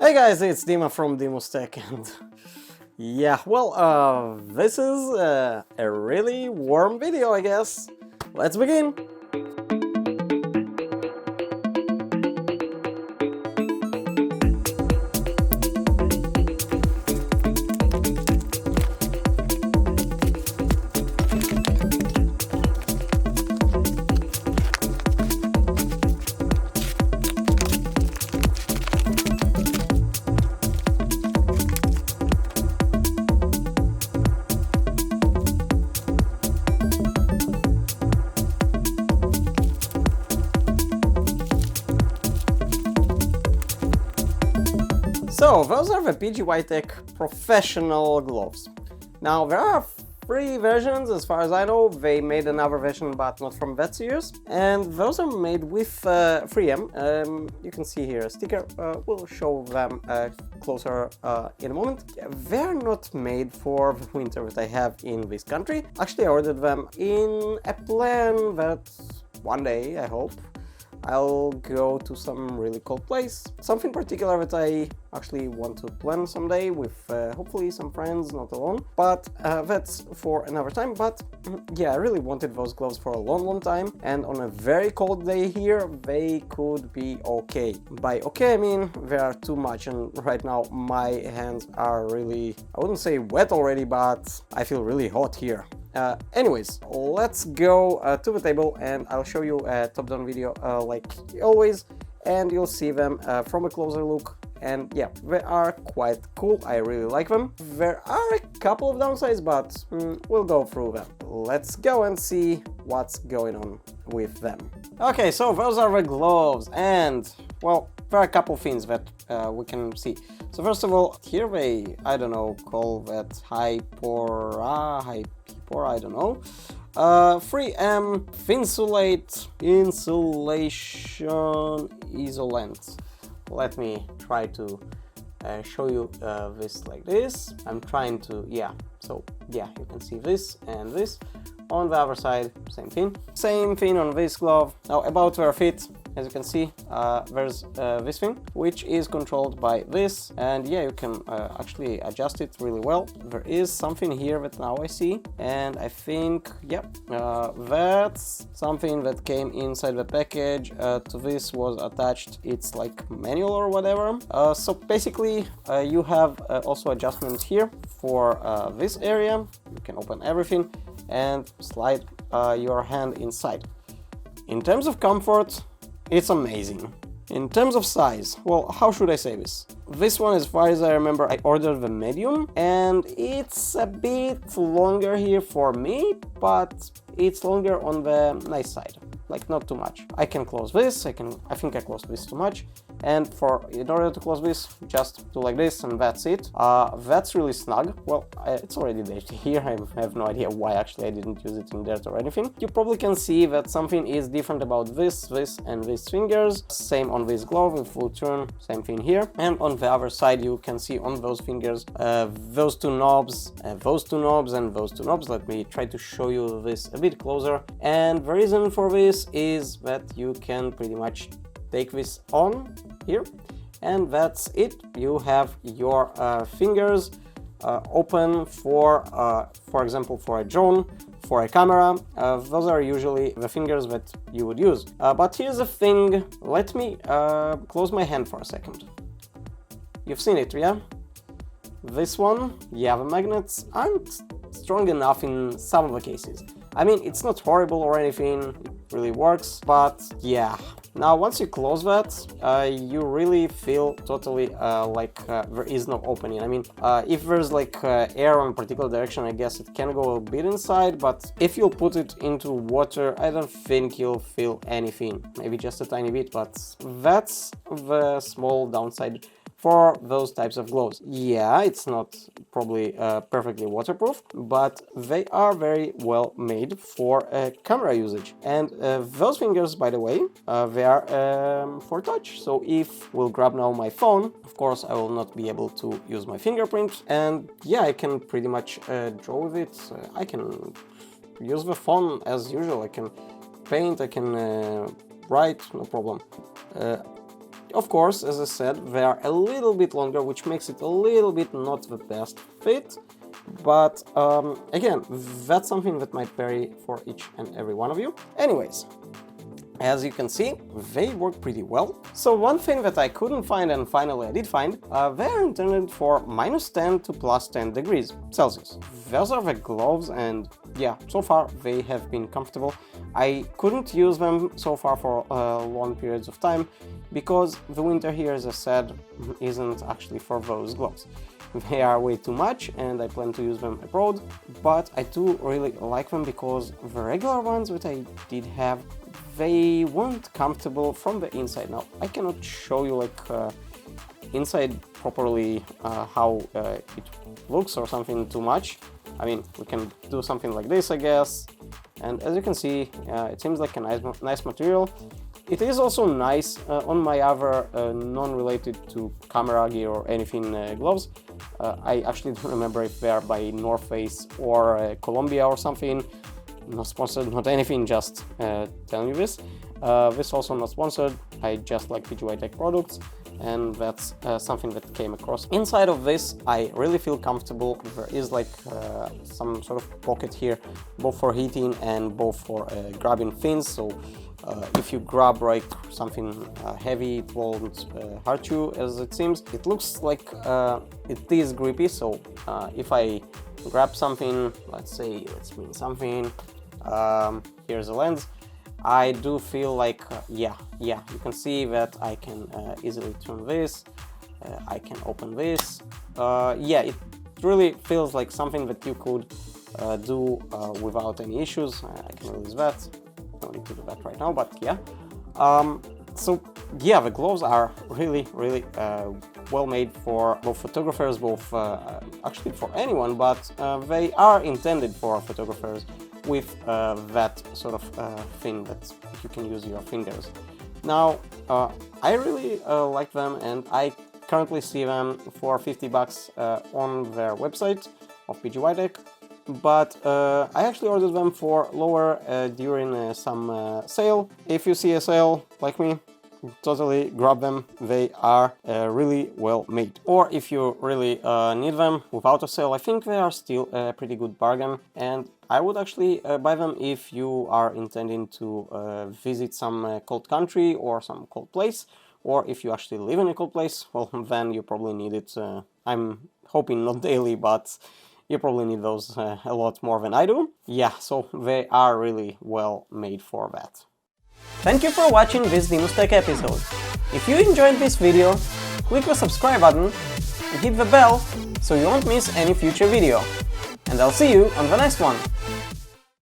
Hey guys, it's Dima from Dima's Tech, and yeah, well, this is a really warm video, I guess. Let's begin! So, those are the PGYTECH Professional Gloves. Now, there are three versions, as far as I know. They made another version, but not from that series. And those are made with 3M. You can see here a sticker. We'll show them closer in a moment. They're not made for the winter that I have in this country. Actually, I ordered them in a plan that one day, I hope, I'll go to some really cold place. Something particular that I actually want to plan someday with hopefully some friends, not alone. But that's for another time. But yeah, I really wanted those gloves for a long time. And on a very cold day here, they could be okay. By okay, I mean they are too much. And right now my hands are really, I wouldn't say wet already, but I feel really hot here. Anyways, let's go to the table and I'll show you a top-down video like always, and you'll see them from a closer look. And yeah, they are quite cool. I really like them. There are a couple of downsides, but we'll go through them. Let's go and see what's going on with them. Okay, so those are the gloves, and well, there are a couple things that we can see. So first of all, here they, I don't know, call that hypora, I don't know. 3M Thinsulate Insulation Isolant. Let me try to show you this like this. I'm trying to, yeah, so yeah, you can see this and this. On the other side, same thing. Same thing on this glove. Now about their fit, as you can see, there's this thing, which is controlled by this, and yeah, you can actually adjust it really well. There is something here that now I see, and I think, yeah, that's something that came inside the package. To this was attached, it's like manual or whatever. So basically, you have also adjustment here for this area. You can open everything and slide your hand inside. In terms of comfort, it's amazing. In terms of size, well, how should I say this? This one, as far as I remember, I ordered the medium, and it's a bit longer here for me, but it's longer on the nice side, like not too much. I can close this, I think I closed this too much, and in order to close this, just do like this, and that's it. That's really snug. Well, it's already dirty here. I have no idea why actually I didn't use it in dirt or anything. You probably can see that something is different about this, and these fingers. Same on this glove. If we'll turn, same thing here. And on the other side, you can see on those fingers, those two knobs, those two knobs, and those two knobs. Let me try to show you this a bit closer. And the reason for this is that you can pretty much take this on here, and that's it. You have your fingers open for example, for a drone, for a camera. Those are usually the fingers that you would use. But here's the thing. Let me close my hand for a second. You've seen it, yeah? This one, yeah, the magnets aren't strong enough in some of the cases. I mean, it's not horrible or anything, it really works, but yeah. Now, once you close that, you really feel totally like there is no opening. I mean, if there's like air on a particular direction, I guess it can go a bit inside, but if you put it into water, I don't think you'll feel anything. Maybe just a tiny bit, but that's the small downside for those types of gloves. Yeah, it's not probably perfectly waterproof, but they are very well made for camera usage. And those fingers, by the way, they are for touch. So if we'll grab now my phone, of course I will not be able to use my fingerprint, and yeah, I can pretty much draw with it. I can use the phone as usual. I can paint, I can write, no problem. Of course, as I said, they are a little bit longer, which makes it a little bit not the best fit, but again, that's something that might vary for each and every one of you. Anyways, as you can see, they work pretty well. So one thing that I couldn't find and finally I did find, they're intended for -10 to +10 degrees Celsius. Those are the gloves, and yeah, so far they have been comfortable. I couldn't use them so far for long periods of time because the winter here, as I said, isn't actually for those gloves. They are way too much and I plan to use them abroad, but I do really like them because the regular ones that I did have, they weren't comfortable from the inside. Now, I cannot show you like inside properly how it looks or something too much. I mean, we can do something like this, I guess. And as you can see, it seems like a nice material. It is also nice on my other non-related to camera gear or anything gloves. I actually don't remember if they are by North Face or Columbia or something. Not sponsored, not anything, just telling you this. This also not sponsored, I just like PGYTECH products, and that's something that came across. Inside of this, I really feel comfortable. There is like some sort of pocket here, both for heating and both for grabbing things, so if you grab like something heavy, it won't hurt you, as it seems. It looks like it is grippy, so if I grab something, let's say, let's mean something, here's a lens, I do feel like, yeah, you can see that I can easily turn this, I can open this. Yeah, it really feels like something that you could do without any issues. I can release that. Don't need to do that right now, but yeah. So yeah, the gloves are really well made for both photographers, both actually for anyone, but they are intended for photographers with that sort of thing that you can use your fingers. Now, I really like them, and I currently see them for 50 bucks on their website of PGYTECH. But I actually ordered them for lower during some sale. If you see a sale like me, totally grab them. They are really well made. Or if you really need them without a sale, I think they are still a pretty good bargain. And I would actually buy them if you are intending to visit some cold country or some cold place. Or if you actually live in a cold place, well, then you probably need it. I'm hoping not daily, but you probably need those a lot more than I do. Yeah, so they are really well made for that. Thank you for watching this Venus Tech episode. If you enjoyed this video, click the subscribe button and hit the bell so you won't miss any future video. And I'll see you on the next one.